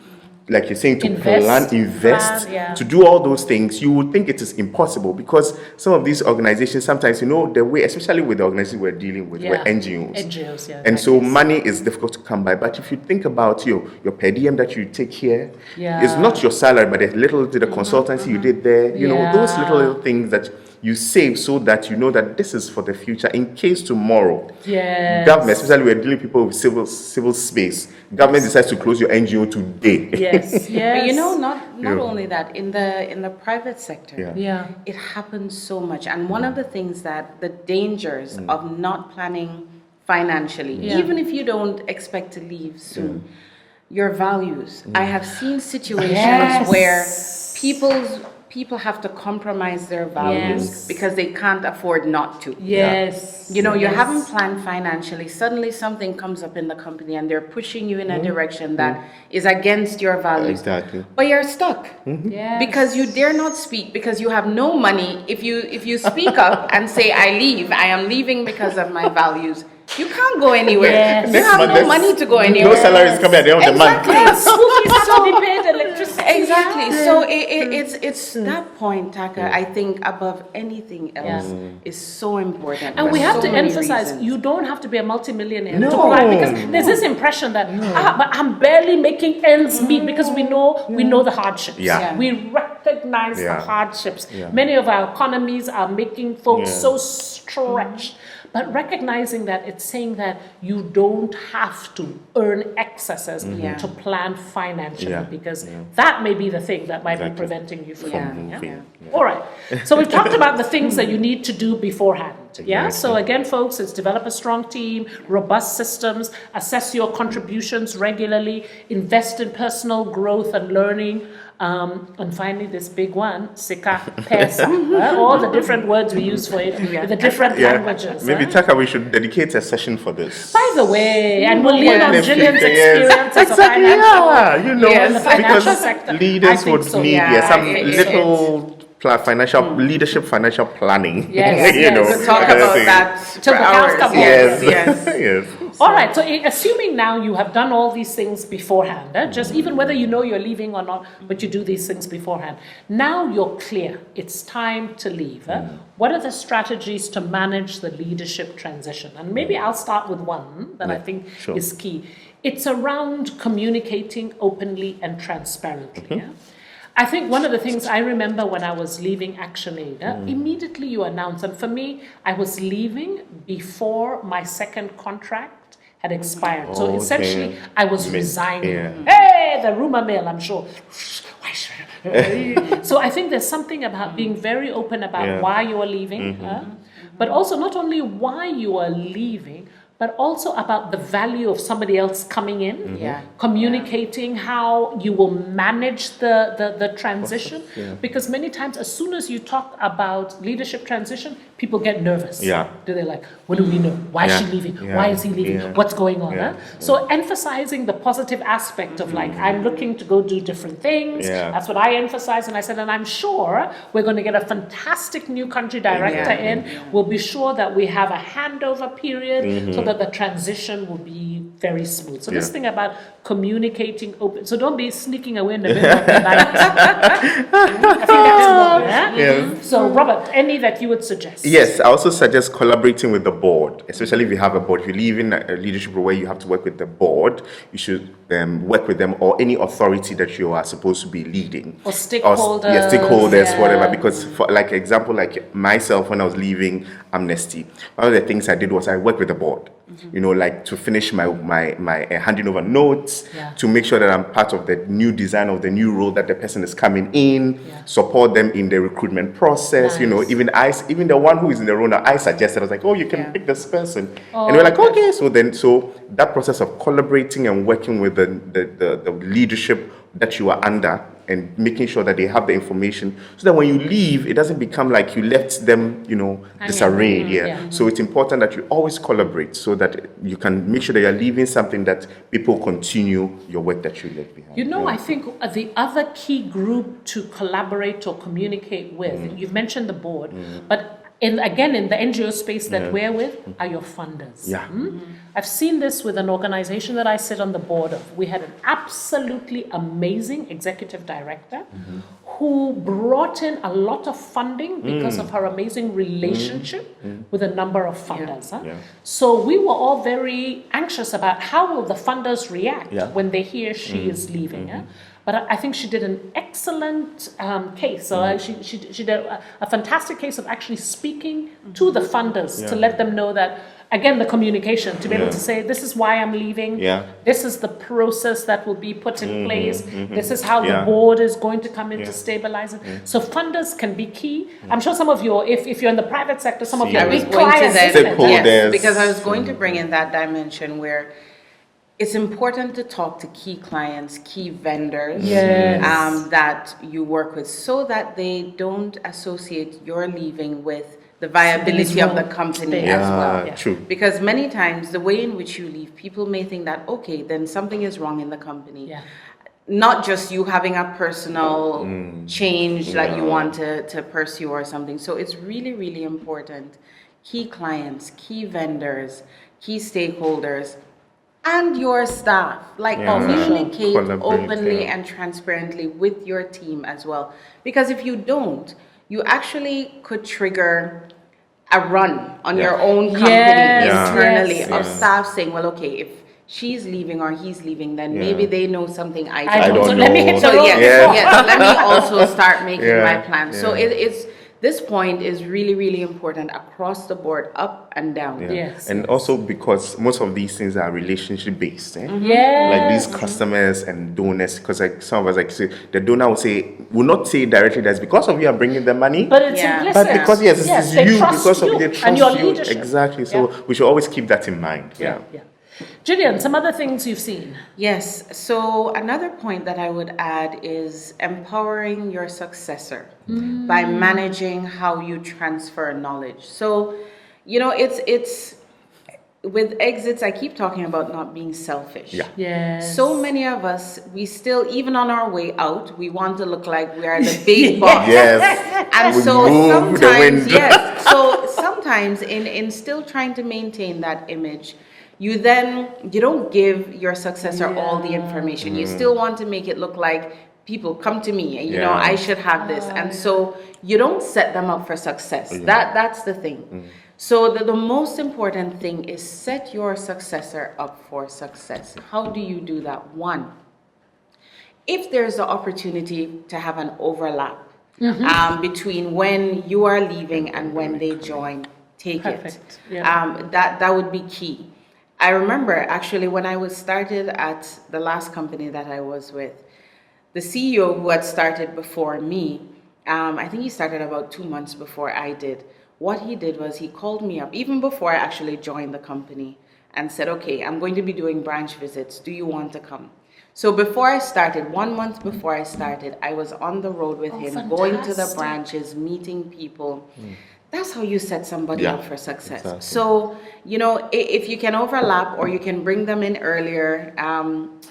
like you're saying, to invest, to do all those things, you would think it is impossible, because some of these organizations, sometimes, the way, especially with the organizations we're dealing with, we're NGOs. And so money is difficult to come by. But if you think about your per diem that you take here, it's not your salary, but a little to the consultancy you did there, those little things that you save, so that you know that this is for the future in case tomorrow government, especially we're dealing with people with civil space, government decides to close your NGO today. But not only that, in the private sector, it happens so much. And one of the things that the dangers of not planning financially, even if you don't expect to leave soon, your values. I have seen situations where people have to compromise their values because they can't afford not to. You haven't planned financially. Suddenly something comes up in the company and they're pushing you in a direction that is against your values. But you're stuck because you dare not speak, because you have no money. If you speak up and say, I am leaving because of my values, you can't go anywhere. Yes. You Next have month, no money to go anywhere. No salary is coming at the end of the month. Yes, school fees have to be paid, electricity. Exactly. So it's that point, Taaka, I think above anything else is so important. And we for have so to many emphasize, reasons. you don't have to be a multimillionaire No. to apply, because there's this impression that, but I'm barely making ends meet, because we know the hardships. Yeah. We recognize the hardships. Many of our economies are making folks so stretched. But recognizing that, it's saying that you don't have to earn excesses to plan financially, because that may be the thing that might be preventing you from moving. All right. So we've talked about the things that you need to do beforehand. Yeah. So again, folks, it's develop a strong team, robust systems, assess your contributions regularly, invest in personal growth and learning. And finally, this big one, sika, pesa, all the different words we use for it, the different languages. Maybe Taaka, we should dedicate a session for this. By the way, and we'll lean on Gillian's Yes. experience as a Exactly, financial, you know, in the financial because sector. I leaders think would so. need Yeah, some I think little financial leadership, financial planning. Yes, you yes. know, We'll talk kind of about thing. that Till for the cows hours. come home. Yes, Yes. yes. All right, so assuming now you have done all these things beforehand, just even whether you know you're leaving or not, but you do these things beforehand. Now you're clear, it's time to leave. What are the strategies to manage the leadership transition? And maybe I'll start with one that I think is key. It's around communicating openly and transparently. I think one of the things I remember when I was leaving ActionAid, immediately you announce, and for me, I was leaving before my second contract had expired. So essentially, I was resigning. Hey, the rumor mill, I'm sure. So I think there's something about being very open about why you are leaving, but also not only why you are leaving, but also about the value of somebody else coming in, communicating how you will manage the transition. Because many times, as soon as you talk about leadership transition, people get nervous. They're like, what do we know? Why is she leaving? Why is he leaving? What's going on? So emphasizing the positive aspect of like, I'm looking to go do different things. That's what I emphasize. And I said, and I'm sure we're going to get a fantastic new country director in. We'll be sure that we have a handover period so that the transition will be very smooth. So this thing about communicating open. So don't be sneaking away in the middle of the night. I think that's one. So Robert, any that you would suggest? Yes, I also suggest collaborating with the board, especially if you have a board. If you live in a leadership role where you have to work with the board, you should work with them or any authority that you are supposed to be leading. Or stakeholders. Stakeholders, whatever. Because for like example, like myself, when I was leaving Amnesty, one of the things I did was I worked with the board. You know, like to finish my handing over notes, to make sure that I'm part of the new design of the new role that the person is coming in, support them in the recruitment process. You know, even the one who is in the role now, I suggested, I was like, oh, you can pick this person. And we're like, okay. So that process of collaborating and working with the leadership that you are under and making sure that they have the information so that when you leave, it doesn't become like you left them, you know, disarrayed. So it's important that you always collaborate so that you can make sure that you're leaving something that people continue your work that you left behind. You know, I think the other key group to collaborate or communicate with, you've mentioned the board, but in the NGO space that we're with are your funders. I've seen this with an organization that I sit on the board of. We had an absolutely amazing executive director who brought in a lot of funding because of her amazing relationship with a number of funders. So we were all very anxious about how will the funders react when they hear she is leaving. But I think she did an excellent case. So she did a fantastic case of actually speaking to the funders to let them know that, again, the communication, to be able to say, this is why I'm leaving. This is the process that will be put in place. This is how the board is going to come in to stabilize it. So funders can be key. I'm sure some of your, if you're in the private sector, some of your big clients. Stakeholders. Because I was going to bring in that dimension where it's important to talk to key clients, key vendors that you work with so that they don't associate your leaving with the viability of the company as well. True. Because many times the way in which you leave, people may think that, okay, then something is wrong in the company. Not just you having a personal change that you want to pursue or something. So it's really, really important. key clients, key vendors, key stakeholders, and your staff. Like communicate Collaborate, openly and transparently with your team as well. Because if you don't, you actually could trigger a run on your own company internally of staff saying, well, okay, if she's leaving or he's leaving, then maybe they know something I don't know. Let me hit the So road. yes, let me also start making my plan. So it's this point is really, really important across the board, up and down. Yes. And also because most of these things are relationship based. Yes. Like these customers and donors, because like some of us like say the donor will not say directly that's because of you are bringing the money. But it's implicit. But because it's they you, trust because you of they trust and your you. leadership. Exactly. So we should always keep that in mind. Yeah. Gillian, some other things you've seen. Yes. So another point that I would add is empowering your successor by managing how you transfer knowledge. So, it's with exits, I keep talking about not being selfish. Yeah. Yes. So many of us, we still, even on our way out, we want to look like we are the big boss. Yes. And We so move the sometimes, wind. so sometimes in still trying to maintain that image, you don't give your successor all the information. You still want to make it look like people come to me, and I should have this. And so you don't set them up for success. That's the thing. So the most important thing is set your successor up for success. How do you do that? One, if there's the opportunity to have an overlap between when you are leaving and when they join, take it. That would be key. I remember actually when I was started at the last company that I was with, the CEO who had started before me, I think he started about 2 months before I did. What he did was he called me up even before I actually joined the company and said, okay, I'm going to be doing branch visits. Do you want to come? So before I started, 1 month before I started, I was on the road with him, going to the branches, meeting people. That's how you set somebody up for success. Exactly. So, if you can overlap or you can bring them in earlier,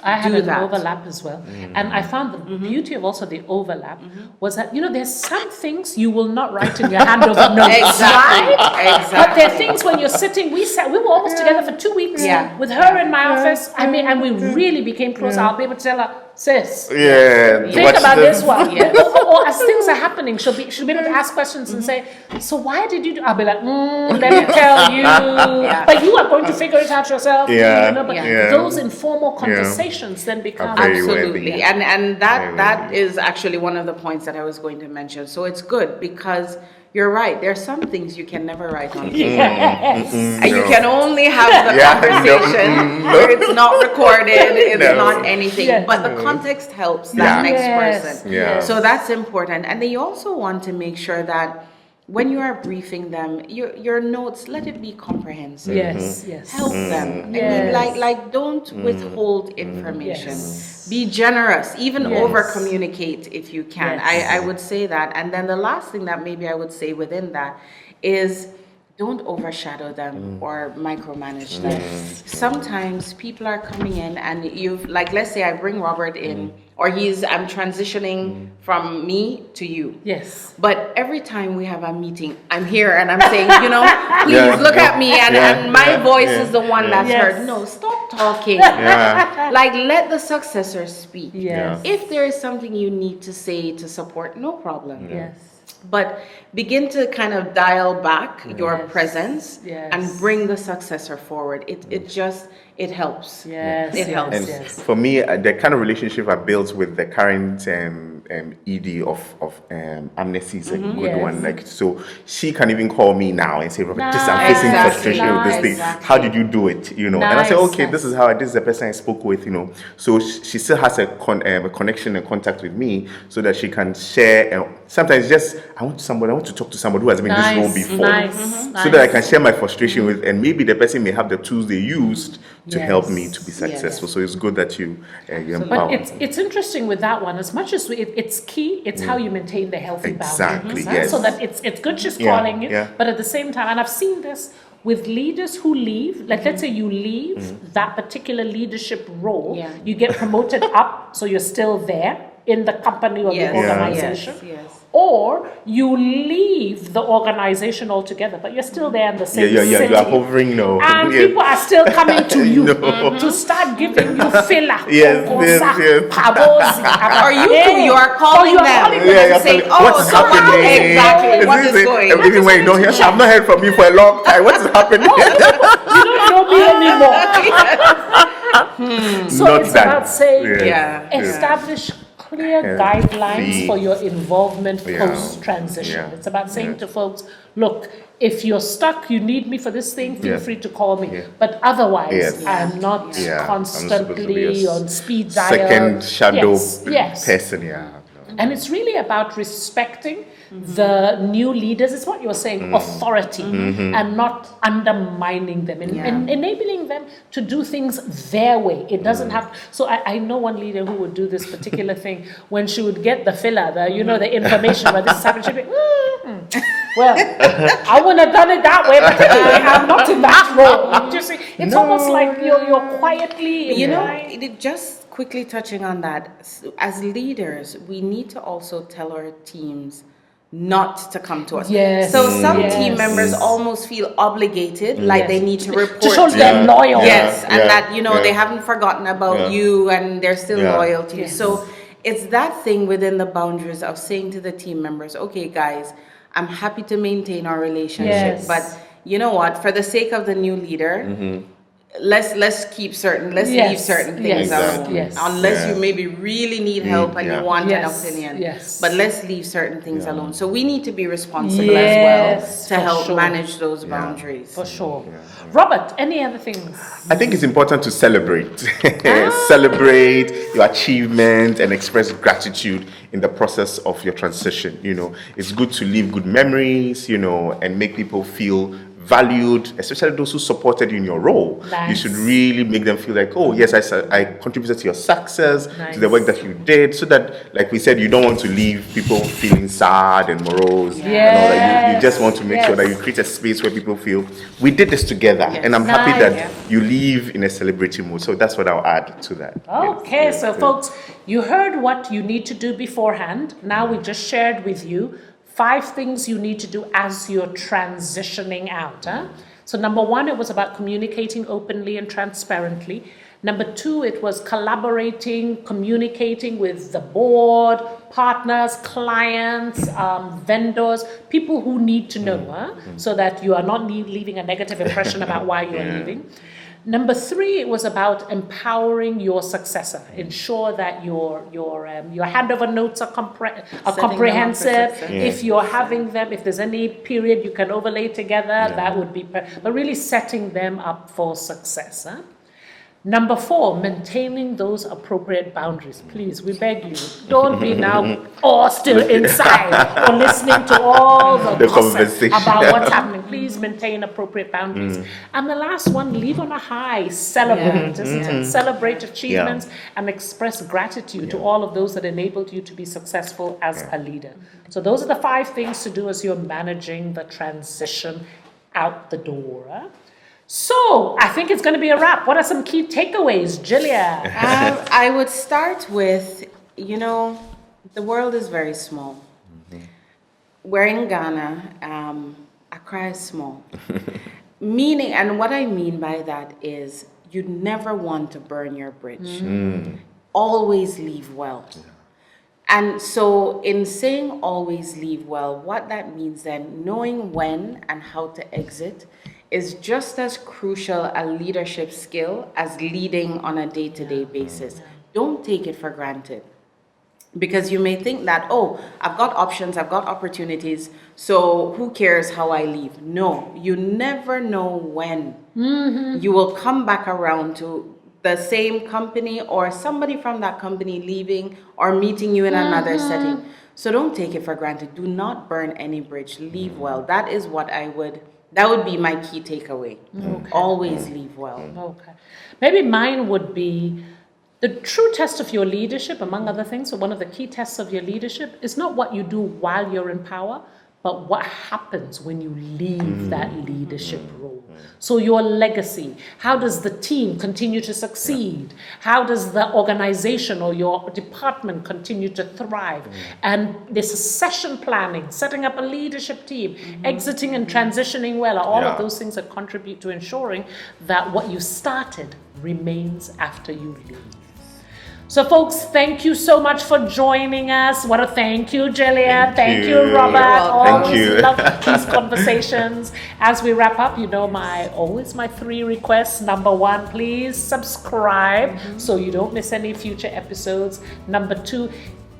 I had do an that. overlap as well. And I found the beauty of also the overlap was that, there's some things you will not write in your handover notes. Exactly. Right? Exactly. But there are things when you're sitting, we were almost together for 2 weeks with her in my office. And we really became close. I'll be able to tell her, sis, think about this one. Or as things are happening, she'll be able to ask questions and say, so why did you do? I'll be like, let me tell you. But you are going to figure it out yourself. Those informal conversations then become absolutely. And that is actually one of the points that I was going to mention. So it's good because you're right. There are some things you can never write on paper. And you can only have the conversation where it's not recorded, it's not anything. But the context helps that next person. So that's important. And they also want to make sure that when you are briefing them, your notes, let it be comprehensive. Help them. I mean, don't withhold information. Be generous, even over communicate if you can. I would say that. And then the last thing that maybe I would say within that is don't overshadow them or micromanage them. Sometimes people are coming in and let's say I bring Robert in or I'm transitioning from me to you. But every time we have a meeting, I'm here and I'm saying, please look at me and my voice is the one that's heard. No, stop talking. Let the successor speak. If there is something you need to say to support, no problem. But begin to kind of dial back your presence and bring the successor forward. It helps. It helps. And for me, the kind of relationship I built with the current ED of Amnesty is a good one. Like, so she can even call me now and say, Robert, I'm facing frustration with this thing. How did you do it? And I say, okay, this is the person I spoke with. So she still has a connection and contact with me, so that she can share. Sometimes I want to talk to somebody who has been in this role before, so that I can share my frustration with, and maybe the person may have the tools they used to help me to be successful. So it's good that you empower. But it's interesting with that one. As much as it's key, it's how you maintain the healthy boundaries. Yes. So that it's good she's calling you, but at the same time, and I've seen this with leaders who leave, let's say you leave that particular leadership role, you get promoted up, so you're still there. in the company or Yes, the organization. yes. Or you leave the organization altogether, but you're still there in the same Yeah, city. you are hovering now. And Yeah. people are still coming to you No. to start giving you filler. Yes, Kokosa, yes. Pabozi, Or you Hey. too, you are calling Or you are them. calling Yeah, them you're and saying, calling, what's so how happening? is it Exactly. going? What is going? Even when you don't hear, I've not heard from you for a long time. What is happening? You don't know me anymore. So Not it's that. about saying, Yeah. establish clear Yeah. guidelines for See. your involvement Yeah. post-transition. Yeah. It's about saying Yeah. to folks, look, if you're stuck, you need me for this thing, feel Yeah. free to call me. Yeah. But otherwise, Yes. I'm not Yeah. I'm supposed to be constantly a on speed dial. second shadow Yes. person, yeah. And it's really about respecting the new leaders. It's what you're saying, authority, and not undermining them and enabling them to do things their way. It doesn't have. So I know one leader who would do this particular thing when she would get the filler, the information about this is happening. She'd be, well, I wouldn't have done it that way, but anyway, I'm not in that role. You see, it's almost like you're quietly. You know, implying- just quickly touching on that, as leaders, we need to also tell our teams not to come to us. Yes. So some Yes. team members almost feel obligated, like they need to report. to show they're loyal. Yes, and Yeah. that, Yeah. they haven't forgotten about you and they're still Yeah. loyal to you. Yes. So it's that thing within the boundaries of saying to the team members, okay, guys, I'm happy to maintain our relationship, Yes. but you know what? For the sake of the new leader, let's keep certain, let's Yes. leave certain things Yes. alone. Exactly. Yes. Unless Yeah. you maybe really need help and yeah. you want Yes. an opinion. Yes. But let's leave certain things alone. So we need to be responsible Yes, as well to for help sure. manage those boundaries. For sure. Robert, any other things? I think it's important to celebrate. Celebrate your achievements and express gratitude in the process of your transition. It's good to leave good memories, and make people feel valued, especially those who supported you in your role. Nice. You should really make them feel like, oh, yes, I contributed to your success, to the work that you did, so that, like we said, you don't want to leave people feeling sad and morose. And all that. You just want to make sure that you create a space where people feel, we did this together. And I'm happy Nice. that you leave in a celebratory mood. So that's what I'll add to that. Okay, Yes, so yes. folks, you heard what you need to do beforehand. Now we just shared with you 5 things you need to do as you're transitioning out. So number 1, it was about communicating openly and transparently. Number 2, it was collaborating, communicating with the board, partners, clients, vendors, people who need to know, so that you are not leaving a negative impression about why you're leaving. Number 3, it was about empowering your successor. Ensure that your handover notes are comprehensive. If you're having them, if there's any period you can overlay together, that would be. But really setting them up for success. Number 4, maintaining those appropriate boundaries. Please, we beg you, don't be now all still inside or listening to all the gossip conversation about what's happening. Please maintain appropriate boundaries. And the last one, leave on a high. Celebrate, isn't it? Celebrate achievements and express gratitude to all of those that enabled you to be successful as a leader. So those are the 5 things to do as you're managing the transition out the door. So, I think it's going to be a wrap. What are some key takeaways, Gillian? I would start with, the world is very small. We're in Ghana. Accra is small. Meaning, and what I mean by that is you never want to burn your bridge. Always leave well. And so in saying always leave well, what that means then, knowing when and how to exit is just as crucial a leadership skill as leading on a day-to-day basis. Don't take it for granted. Because you may think that, oh, I've got options, I've got opportunities, so who cares how I leave? No, you never know when you will come back around to the same company or somebody from that company leaving or meeting you in another setting. So don't take it for granted. Do not burn any bridge. Leave well. That is what that would be my key takeaway. Always leave well. Okay. Maybe mine would be the true test of your leadership, among other things. So one of the key tests of your leadership is not what you do while you're in power, but what happens when you leave that leadership role. So your legacy, how does the team continue to succeed? How does the organization or your department continue to thrive? And this succession planning, setting up a leadership team, exiting and transitioning well, are all of those things that contribute to ensuring that what you started remains after you leave. So folks, thank you so much for joining us. Want to thank you, Gillian. Thank you, Robert. Always love these conversations. As we wrap up, my 3 requests. Number 1, please subscribe so you don't miss any future episodes. Number 2,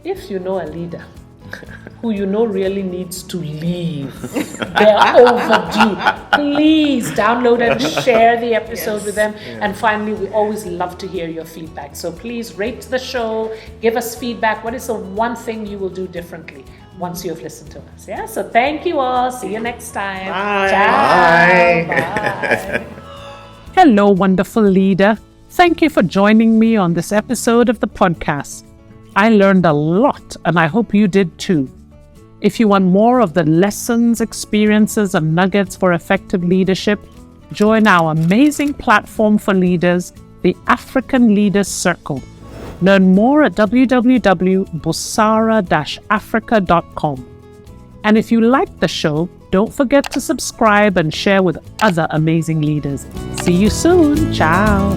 if you know a leader who you know really needs to leave, they're overdue, please download and share the episode with them. And finally, we always love to hear your feedback, so please rate the show, give us feedback. What is the one thing you will do differently once you've listened to us? So thank you all. See you next time. Bye. Ciao. Bye. Bye. Hello, wonderful leader. Thank you for joining me on this episode of the podcast. I learned a lot, and I hope you did too. If you want more of the lessons, experiences, and nuggets for effective leadership, join our amazing platform for leaders, the African Leaders Circle. Learn more at www.busara-africa.com. And if you like the show, don't forget to subscribe and share with other amazing leaders. See you soon. Ciao.